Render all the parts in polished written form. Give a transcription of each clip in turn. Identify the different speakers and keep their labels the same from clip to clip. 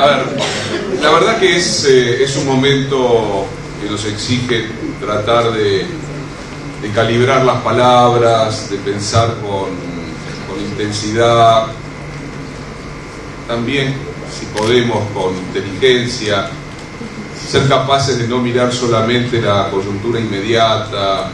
Speaker 1: A ver, la verdad que es un momento que nos exige tratar de calibrar las palabras, de pensar con intensidad, también, si podemos, con inteligencia, ser capaces de no mirar solamente la coyuntura inmediata,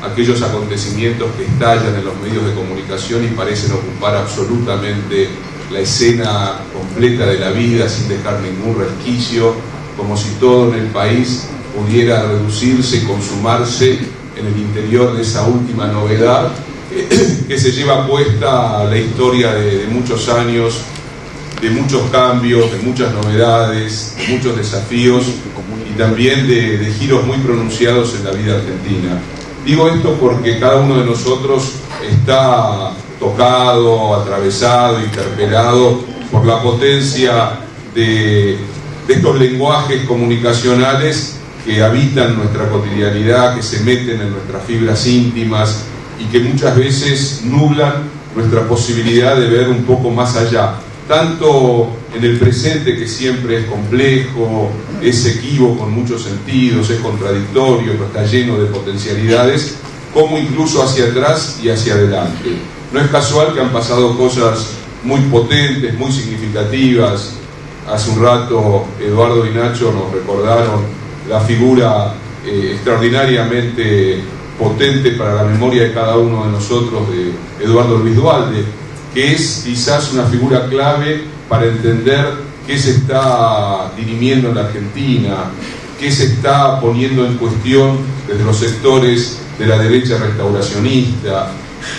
Speaker 1: aquellos acontecimientos que estallan en los medios de comunicación y parecen ocupar absolutamente la escena completa de la vida sin dejar ningún resquicio, como si todo en el país pudiera reducirse y consumarse en el interior de esa última novedad que se lleva puesta la historia de muchos años, de muchos cambios, de muchas novedades, de muchos desafíos y también de giros muy pronunciados en la vida argentina. Digo esto porque cada uno de nosotros está tocado, atravesado, interpelado por la potencia de estos lenguajes comunicacionales que habitan nuestra cotidianidad, que se meten en nuestras fibras íntimas y que muchas veces nublan nuestra posibilidad de ver un poco más allá, tanto en el presente, que siempre es complejo, es equívoco en muchos sentidos, es contradictorio, pero está lleno de potencialidades, como incluso hacia atrás y hacia adelante. No es casual que han pasado cosas muy potentes, muy significativas. Hace un rato Eduardo y Nacho nos recordaron la figura extraordinariamente potente para la memoria de cada uno de nosotros de Eduardo Luis Duhalde, que es quizás una figura clave para entender qué se está dirimiendo en la Argentina, qué se está poniendo en cuestión desde los sectores de la derecha restauracionista,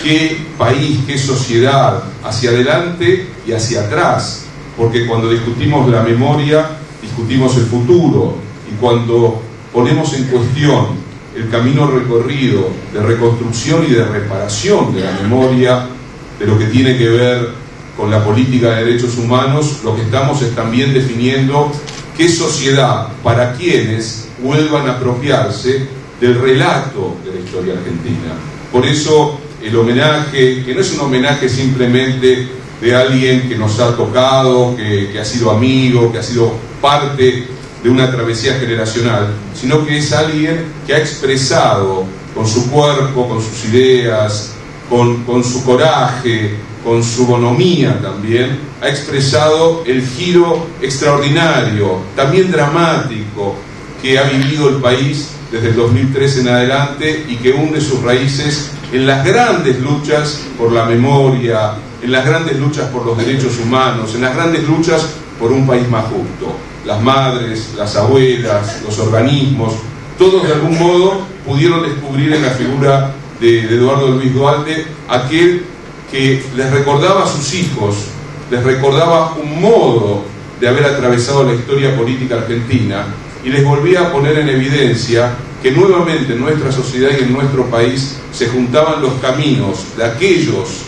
Speaker 1: qué país, qué sociedad, hacia adelante y hacia atrás, porque cuando discutimos la memoria, discutimos el futuro, y cuando ponemos en cuestión el camino recorrido de reconstrucción y de reparación de la memoria, de lo que tiene que ver con la política de derechos humanos, lo que estamos es también definiendo qué sociedad, para quienes vuelvan a apropiarse del relato de la historia argentina. Por eso el homenaje, que no es un homenaje simplemente de alguien que nos ha tocado, que ha sido amigo, que ha sido parte de una travesía generacional, sino que es alguien que ha expresado con su cuerpo, con sus ideas, con su coraje, con su bonomía también, ha expresado el giro extraordinario, también dramático, que ha vivido el país desde el 2003 en adelante y que hunde sus raíces en las grandes luchas por la memoria, en las grandes luchas por los derechos humanos, en las grandes luchas por un país más justo. Las madres, las abuelas, los organismos, todos de algún modo pudieron descubrir en la figura de Eduardo Luis Duhalde aquel que les recordaba a sus hijos, les recordaba un modo de haber atravesado la historia política argentina y les volvía a poner en evidencia que nuevamente en nuestra sociedad y en nuestro país se juntaban los caminos de aquellos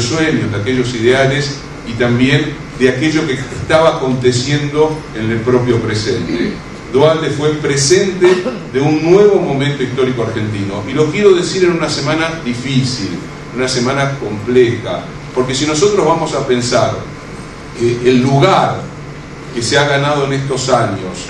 Speaker 1: sueños, de aquellos ideales y también de aquello que estaba aconteciendo en el propio presente. Duhalde fue presente de un nuevo momento histórico argentino, y lo quiero decir en una semana difícil, una semana compleja, porque si nosotros vamos a pensar que el lugar que se ha ganado en estos años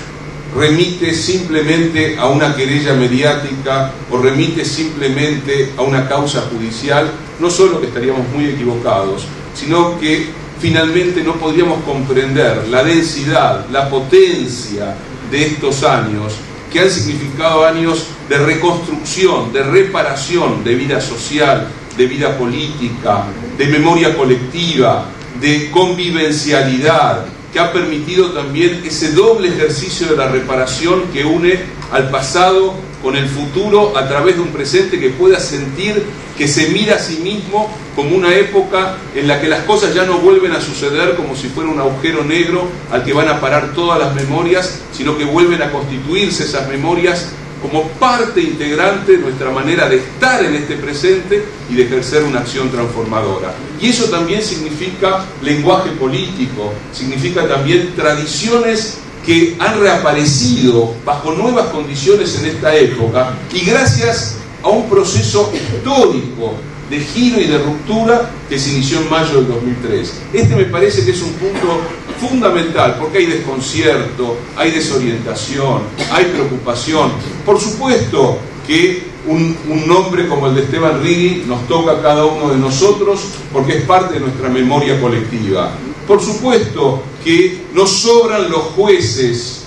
Speaker 1: remite simplemente a una querella mediática o remite simplemente a una causa judicial, no solo que estaríamos muy equivocados, sino que finalmente no podríamos comprender la densidad, la potencia de estos años, que han significado años de reconstrucción, de reparación de vida social, de vida política, de memoria colectiva, de convivencialidad, que ha permitido también ese doble ejercicio de la reparación que une al pasado con el futuro a través de un presente que pueda sentir que se mira a sí mismo como una época en la que las cosas ya no vuelven a suceder como si fuera un agujero negro al que van a parar todas las memorias, sino que vuelven a constituirse esas memorias como parte integrante de nuestra manera de estar en este presente y de ejercer una acción transformadora. Y eso también significa lenguaje político, significa también tradiciones que han reaparecido bajo nuevas condiciones en esta época y gracias a un proceso histórico de giro y de ruptura que se inició en mayo del 2003. Este me parece que es un punto fundamental, porque hay desconcierto, hay desorientación, hay preocupación. Por supuesto que un nombre como el de Esteban Rigui nos toca a cada uno de nosotros porque es parte de nuestra memoria colectiva. Por supuesto que nos sobran los jueces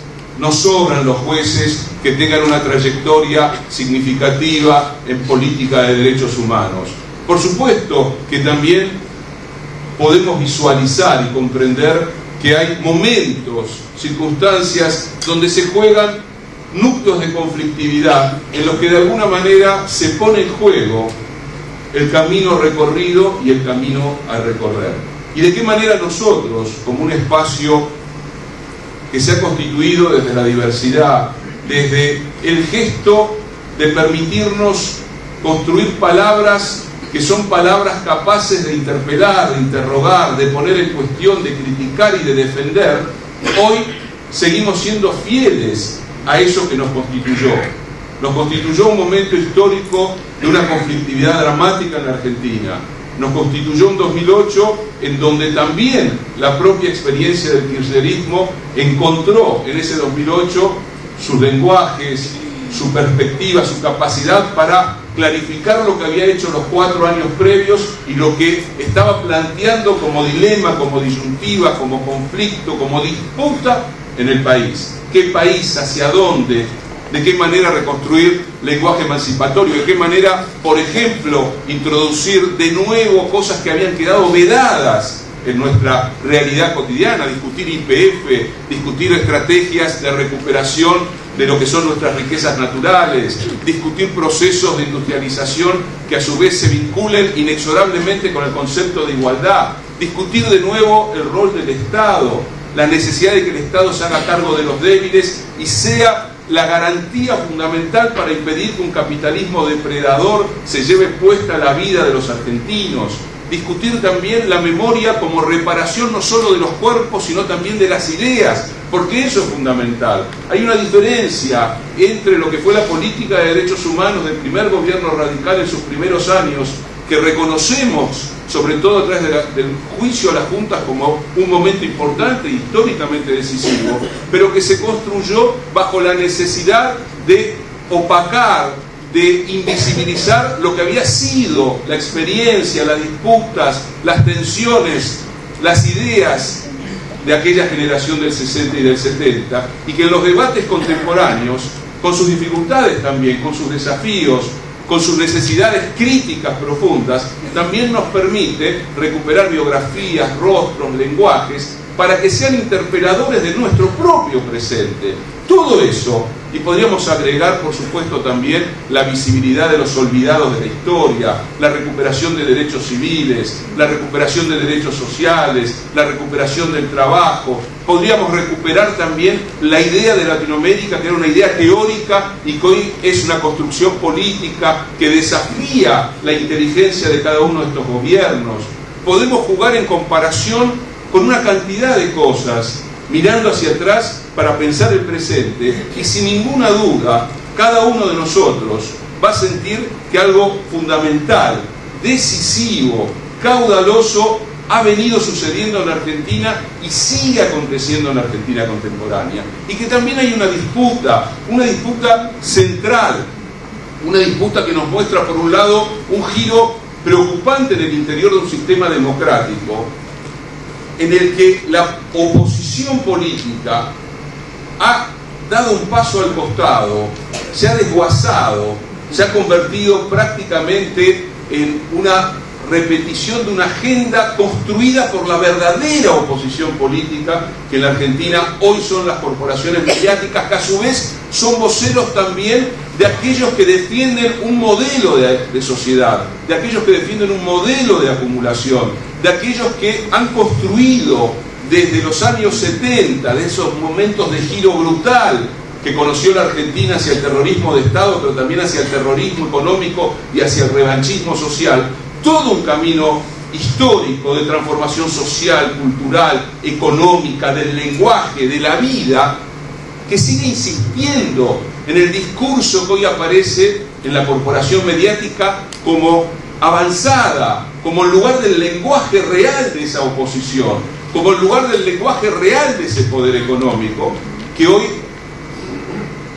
Speaker 1: que tengan una trayectoria significativa en política de derechos humanos. Por supuesto que también podemos visualizar y comprender que hay momentos, circunstancias donde se juegan núcleos de conflictividad en los que de alguna manera se pone en juego el camino recorrido y el camino a recorrer. Y de qué manera nosotros, como un espacio que se ha constituido desde la diversidad, desde el gesto de permitirnos construir palabras que son palabras capaces de interpelar, de interrogar, de poner en cuestión, de criticar y de defender, hoy seguimos siendo fieles a eso que nos constituyó. Nos constituyó un momento histórico de una conflictividad dramática en la Argentina. Nos constituyó un 2008 en donde también la propia experiencia del kirchnerismo encontró en ese 2008 sus lenguajes, su perspectiva, su capacidad para clarificar lo que había hecho los 4 años previos y lo que estaba planteando como dilema, como disyuntiva, como conflicto, como disputa en el país. ¿Qué país? ¿Hacia dónde? ¿De qué manera reconstruir lenguaje emancipatorio? ¿De qué manera, por ejemplo, introducir de nuevo cosas que habían quedado vedadas en nuestra realidad cotidiana? Discutir YPF, discutir estrategias de recuperación de lo que son nuestras riquezas naturales, discutir procesos de industrialización que a su vez se vinculen inexorablemente con el concepto de igualdad, discutir de nuevo el rol del Estado, la necesidad de que el Estado se haga cargo de los débiles y sea la garantía fundamental para impedir que un capitalismo depredador se lleve puesta la vida de los argentinos. Discutir también la memoria como reparación no solo de los cuerpos, sino también de las ideas, porque eso es fundamental. Hay una diferencia entre lo que fue la política de derechos humanos del primer gobierno radical en sus primeros años, que reconocemos, sobre todo a través del juicio a las juntas como un momento importante e históricamente decisivo, pero que se construyó bajo la necesidad de opacar, de invisibilizar lo que había sido la experiencia, las disputas, las tensiones, las ideas de aquella generación del 60 y del 70, y que en los debates contemporáneos, con sus dificultades también, con sus desafíos, con sus necesidades críticas profundas, también nos permite recuperar biografías, rostros, lenguajes, para que sean interpeladores de nuestro propio presente. Todo eso, y podríamos agregar, por supuesto, también la visibilidad de los olvidados de la historia, la recuperación de derechos civiles, la recuperación de derechos sociales, la recuperación del trabajo. Podríamos recuperar también la idea de Latinoamérica, que era una idea teórica y que hoy es una construcción política que desafía la inteligencia de cada uno de estos gobiernos. Podemos jugar en comparación con una cantidad de cosas, mirando hacia atrás para pensar el presente, y sin ninguna duda, cada uno de nosotros va a sentir que algo fundamental, decisivo, caudaloso, ha venido sucediendo en la Argentina y sigue aconteciendo en la Argentina contemporánea. Y que también hay una disputa central, una disputa que nos muestra, por un lado, un giro preocupante en el interior de un sistema democrático, en el que la oposición política ha dado un paso al costado, se ha desguazado, se ha convertido prácticamente en una repetición de una agenda construida por la verdadera oposición política, que en la Argentina hoy son las corporaciones mediáticas, que a su vez son voceros también de aquellos que defienden un modelo de sociedad, de aquellos que defienden un modelo de acumulación, de aquellos que han construido desde los años 70, de esos momentos de giro brutal que conoció la Argentina hacia el terrorismo de Estado, pero también hacia el terrorismo económico y hacia el revanchismo social, todo un camino histórico de transformación social, cultural, económica, del lenguaje, de la vida, que sigue insistiendo en el discurso que hoy aparece en la corporación mediática como avanzada, como el lugar del lenguaje real de esa oposición, como el lugar del lenguaje real de ese poder económico, que hoy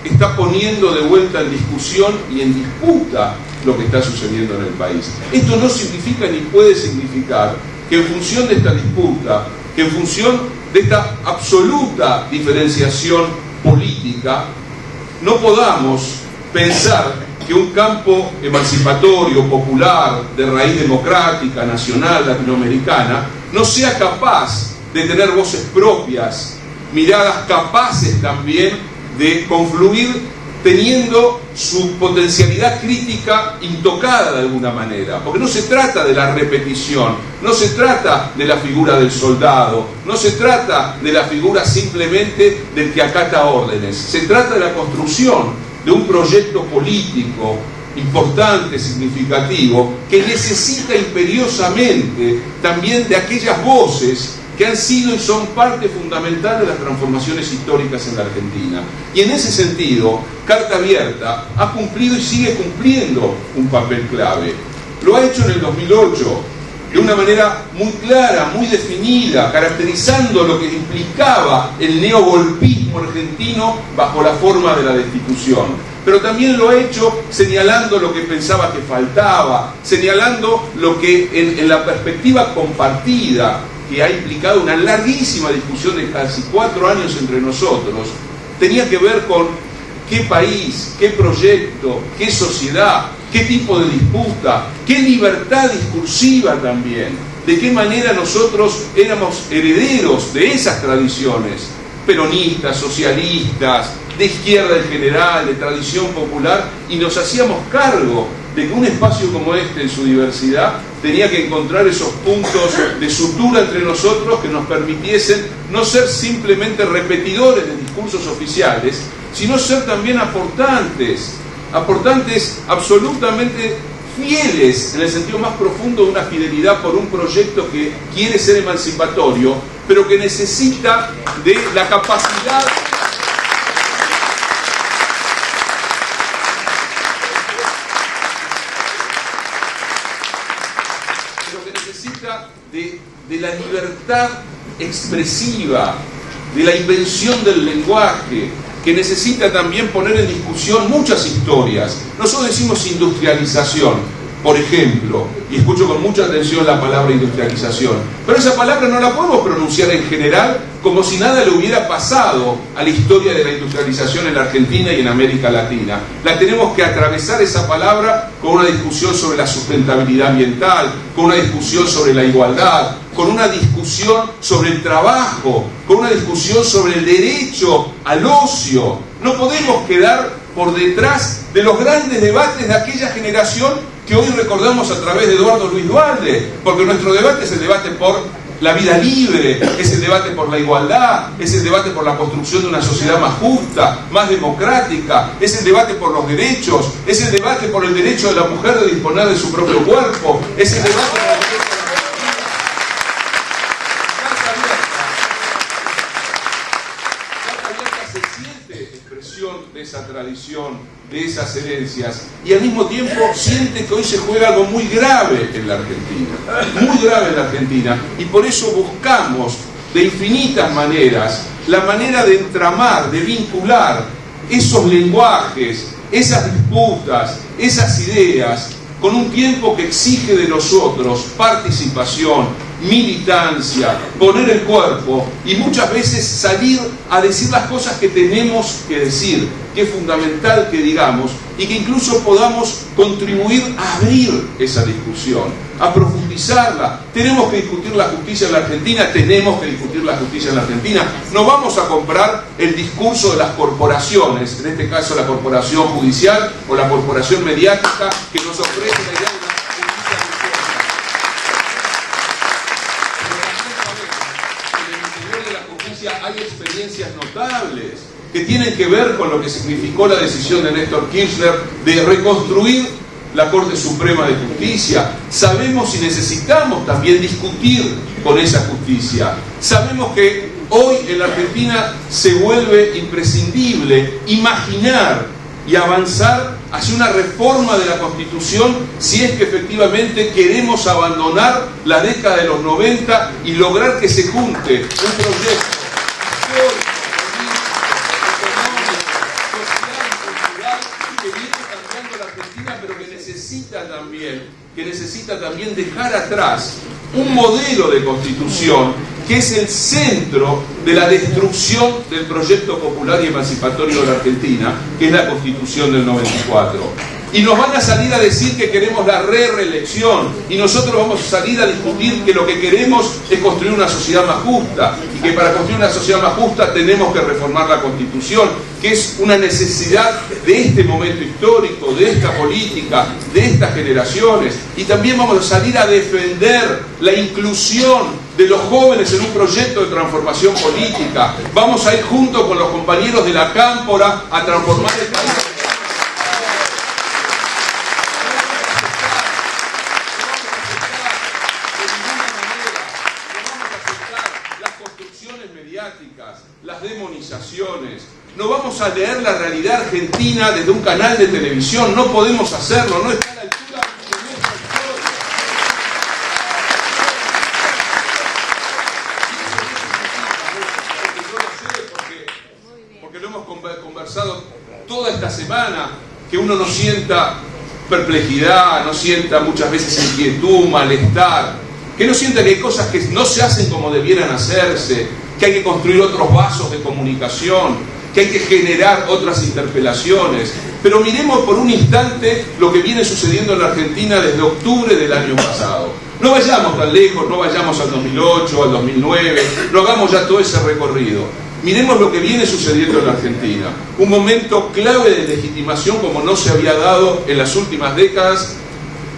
Speaker 1: está poniendo de vuelta en discusión y en disputa lo que está sucediendo en el país. Esto no significa ni puede significar que en función de esta disputa, que en función de esta absoluta diferenciación política, no podamos pensar que un campo emancipatorio, popular, de raíz democrática, nacional, latinoamericana, no sea capaz de tener voces propias, miradas capaces también de confluir, teniendo su potencialidad crítica intocada de alguna manera, porque no se trata de la repetición, no se trata de la figura del soldado, no se trata de la figura simplemente del que acata órdenes, se trata de la construcción de un proyecto político importante, significativo, que necesita imperiosamente también de aquellas voces que han sido y son parte fundamental de las transformaciones históricas en la Argentina. Y en ese sentido, Carta Abierta ha cumplido y sigue cumpliendo un papel clave. Lo ha hecho en el 2008, de una manera muy clara, muy definida, caracterizando lo que implicaba el neogolpismo argentino bajo la forma de la destitución. Pero también lo ha hecho señalando lo que pensaba que faltaba, señalando lo que en la perspectiva compartida, que ha implicado una larguísima discusión de casi 4 años entre nosotros, tenía que ver con qué país, qué proyecto, qué sociedad, qué tipo de disputa, qué libertad discursiva también, de qué manera nosotros éramos herederos de esas tradiciones peronistas, socialistas, de izquierda en general, de tradición popular, y nos hacíamos cargo de que un espacio como este, en su diversidad, tenía que encontrar esos puntos de sutura entre nosotros que nos permitiesen no ser simplemente repetidores de discursos oficiales, sino ser también aportantes absolutamente fieles, en el sentido más profundo de una fidelidad por un proyecto que quiere ser emancipatorio, pero que necesita de la capacidad de la libertad expresiva, de la invención del lenguaje, que necesita también poner en discusión muchas historias. Nosotros decimos industrialización, por ejemplo, y escucho con mucha atención la palabra industrialización, pero esa palabra no la podemos pronunciar en general como si nada le hubiera pasado a la historia de la industrialización en la Argentina y en América Latina. La tenemos que atravesar esa palabra con una discusión sobre la sustentabilidad ambiental, con una discusión sobre la igualdad, con una discusión sobre el trabajo, con una discusión sobre el derecho al ocio. No podemos quedar por detrás de los grandes debates de aquella generación que hoy recordamos a través de Eduardo Luis Duhalde, porque nuestro debate es el debate por la vida libre, es el debate por la igualdad, es el debate por la construcción de una sociedad más justa, más democrática, es el debate por los derechos, es el debate por el derecho de la mujer de disponer de su propio cuerpo, es el debate por el derecho de de esa tradición, de esas herencias, y al mismo tiempo siente que hoy se juega algo muy grave en la Argentina, muy grave en la Argentina, y por eso buscamos de infinitas maneras la manera de entramar, de vincular esos lenguajes, esas disputas, esas ideas, con un tiempo que exige de nosotros participación, militancia, poner el cuerpo y muchas veces salir a decir las cosas que tenemos que decir, que es fundamental que digamos y que incluso podamos contribuir a abrir esa discusión, a profundizarla. Tenemos que discutir la justicia en la Argentina, tenemos que discutir la justicia en la Argentina. No vamos a comprar el discurso de las corporaciones, en este caso la corporación judicial o la corporación mediática, que nos ofrece la idea de una justicia religiosa. En el interior de la justicia hay experiencias notables que tienen que ver con lo que significó la decisión de Néstor Kirchner de reconstruir la Corte Suprema de Justicia. Sabemos y necesitamos también discutir con esa justicia. Sabemos que hoy en la Argentina se vuelve imprescindible imaginar y avanzar hacia una reforma de la Constitución si es que efectivamente queremos abandonar la década de los 90 y lograr que se junte un proyecto histórico, político, económico, social, cultural, que viene cambiando la Argentina, pero que necesita también dejar atrás un modelo de constitución que es el centro de la destrucción del proyecto popular y emancipatorio de la Argentina, que es la Constitución del 94. Y nos van a salir a decir que queremos la reelección, y nosotros vamos a salir a discutir que lo que queremos es construir una sociedad más justa, y que para construir una sociedad más justa tenemos que reformar la Constitución, que es una necesidad de este momento histórico, de esta política, de estas generaciones. Y también vamos a salir a defender la inclusión de los jóvenes en un proyecto de transformación política. Vamos a ir junto con los compañeros de la Cámpora a transformar el país. Las demonizaciones. No vamos a leer la realidad argentina desde un canal de televisión. No podemos hacerlo, no está a la altura de nuestra historia. Porque lo hemos conversado toda esta semana, que uno no sienta perplejidad, no sienta muchas veces inquietud, malestar, que no sienta que hay cosas que no se hacen como debieran hacerse, que hay que construir otros vasos de comunicación, que hay que generar otras interpelaciones. Pero miremos por un instante lo que viene sucediendo en la Argentina desde octubre del año pasado. No vayamos tan lejos, no vayamos al 2008, al 2009, no hagamos ya todo ese recorrido. Miremos lo que viene sucediendo en la Argentina. Un momento clave de legitimación como no se había dado en las últimas décadas,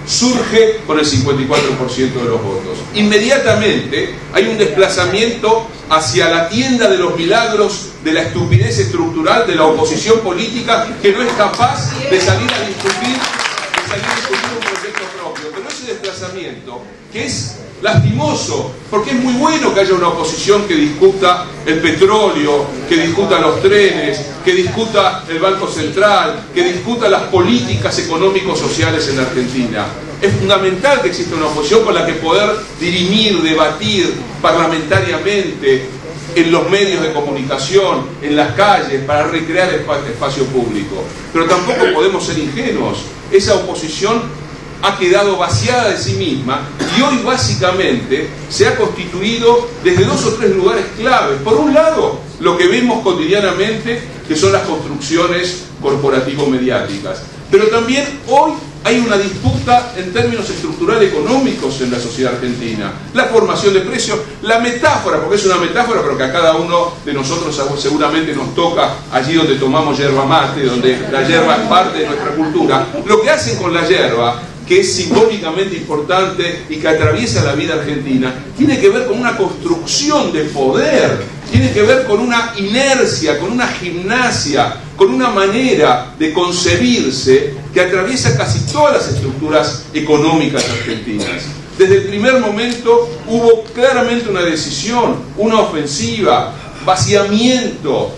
Speaker 1: surge con el 54% de los votos. Inmediatamente hay un desplazamiento hacia la tienda de los milagros de la estupidez estructural de la oposición política, que no es capaz de salir a discutir un proyecto propio. Pero ese desplazamiento, que es lastimoso, porque es muy bueno que haya una oposición que discuta el petróleo, que discuta los trenes, que discuta el Banco Central, que discuta las políticas económicos sociales en la Argentina. Es fundamental que exista una oposición con la que poder dirimir, debatir parlamentariamente en los medios de comunicación, en las calles, para recrear espacio público. Pero tampoco podemos ser ingenuos. Esa oposición ha quedado vaciada de sí misma y hoy básicamente se ha constituido desde dos o tres lugares claves. Por un lado, lo que vemos cotidianamente, que son las construcciones corporativo-mediáticas. Pero también hoy hay una disputa en términos estructurales económicos en la sociedad argentina. La formación de precios, la metáfora, porque es una metáfora, pero que a cada uno de nosotros seguramente nos toca allí donde tomamos yerba mate, donde la yerba es parte de nuestra cultura. Lo que hacen con la yerba, que es simbólicamente importante y que atraviesa la vida argentina, tiene que ver con una construcción de poder, tiene que ver con una inercia, con una gimnasia, con una manera de concebirse que atraviesa casi todas las estructuras económicas argentinas. Desde el primer momento hubo claramente una decisión, una ofensiva, vaciamiento,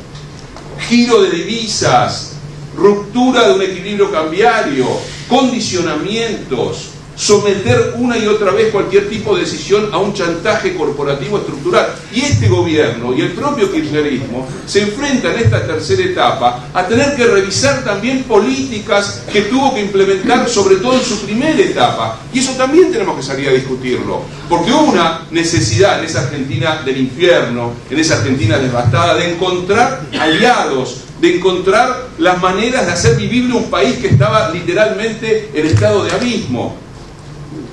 Speaker 1: giro de divisas, ruptura de un equilibrio cambiario, condicionamientos, someter una y otra vez cualquier tipo de decisión a un chantaje corporativo estructural. Y este gobierno y el propio kirchnerismo se enfrentan en esta tercera etapa a tener que revisar también políticas que tuvo que implementar, sobre todo en su primera etapa. Y eso también tenemos que salir a discutirlo, porque hubo una necesidad en esa Argentina del infierno, en esa Argentina devastada, de encontrar aliados, de encontrar las maneras de hacer vivible un país que estaba literalmente en estado de abismo.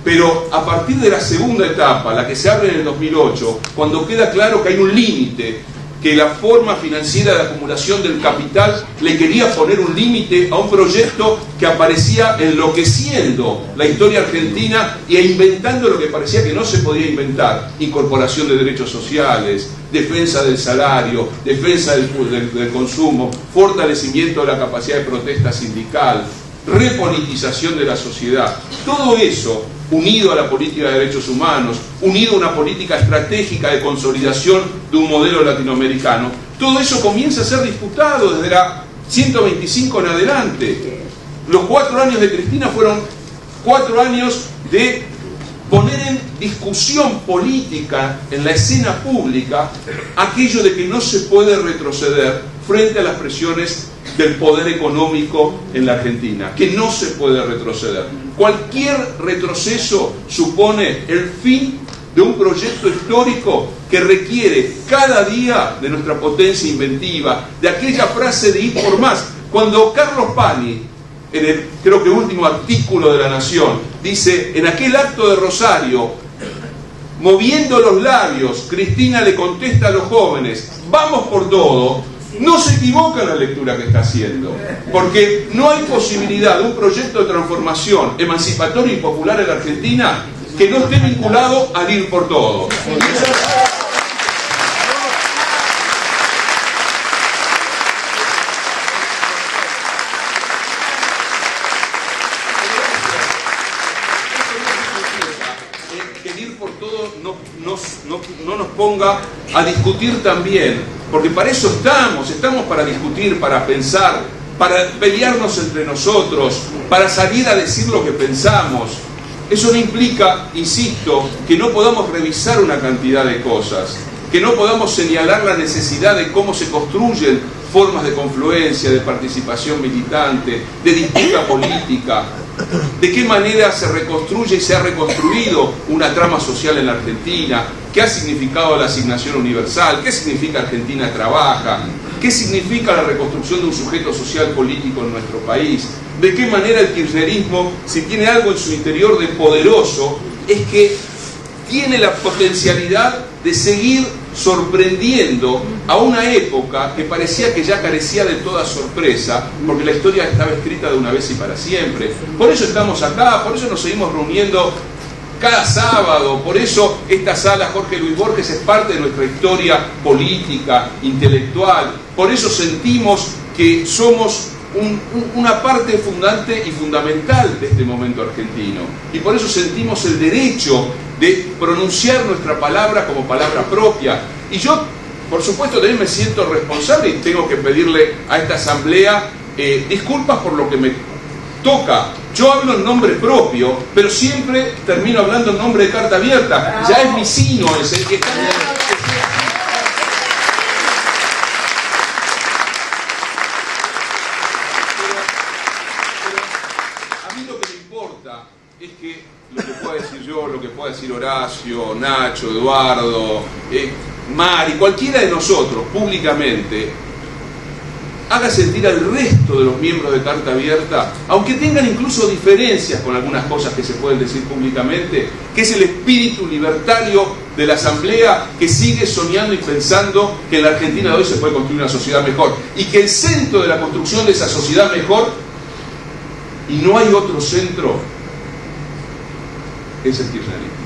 Speaker 1: Pero a partir de la segunda etapa, la que se abre en el 2008, cuando queda claro que hay un límite, que la forma financiera de acumulación del capital le quería poner un límite a un proyecto que aparecía enloqueciendo la historia argentina e inventando lo que parecía que no se podía inventar: incorporación de derechos sociales, defensa del salario, defensa del consumo, fortalecimiento de la capacidad de protesta sindical, repolitización de la sociedad. Todo eso, unido a la política de derechos humanos, unido a una política estratégica de consolidación de un modelo latinoamericano, todo eso comienza a ser disputado desde la 125 en adelante. Los 4 años de Cristina fueron 4 años de poner en discusión política en la escena pública aquello de que no se puede retroceder frente a las presiones del poder económico en la Argentina, que no se puede retroceder. Cualquier retroceso supone el fin de un proyecto histórico que requiere cada día de nuestra potencia inventiva, de aquella frase de ir por más. Cuando Carlos Pani, en el creo que último artículo de La Nación, dice: en aquel acto de Rosario, moviendo los labios, Cristina le contesta a los jóvenes, vamos por todo, no se equivoca en la lectura que está haciendo, porque no hay posibilidad de un proyecto de transformación emancipatorio y popular en la Argentina que no esté vinculado al ir por todo. Que el ir por todo no nos ponga a discutir también, porque para eso estamos para discutir, para pensar, para pelearnos entre nosotros, para salir a decir lo que pensamos. Eso no implica, insisto, que no podamos revisar una cantidad de cosas, que no podamos señalar la necesidad de cómo se construyen formas de confluencia, de participación militante, de disputa política, de qué manera se reconstruye y se ha reconstruido una trama social en la Argentina, qué ha significado la asignación universal, qué significa Argentina Trabaja, qué significa la reconstrucción de un sujeto social político en nuestro país, de qué manera el kirchnerismo, si tiene algo en su interior de poderoso, es que tiene la potencialidad de seguir sorprendiendo a una época que parecía que ya carecía de toda sorpresa, porque la historia estaba escrita de una vez y para siempre. Por eso estamos acá, por eso nos seguimos reuniendo cada sábado, por eso esta sala Jorge Luis Borges es parte de nuestra historia política, intelectual, por eso sentimos que somos una parte fundante y fundamental de este momento argentino, y por eso sentimos el derecho de pronunciar nuestra palabra como palabra propia. Y yo, por supuesto, también me siento responsable y tengo que pedirle a esta asamblea disculpas por lo que me toca. Yo hablo en nombre propio, pero siempre termino hablando en nombre de Carta Abierta. Ya es mi sino ese que está... es que lo que pueda decir yo, lo que pueda decir Horacio, Nacho, Eduardo, Mari, cualquiera de nosotros públicamente, haga sentir al resto de los miembros de Carta Abierta, aunque tengan incluso diferencias con algunas cosas que se pueden decir públicamente, que es el espíritu libertario de la Asamblea que sigue soñando y pensando que en la Argentina de hoy se puede construir una sociedad mejor, y que el centro de la construcción de esa sociedad mejor, y no hay otro centro, es el kirchnerismo.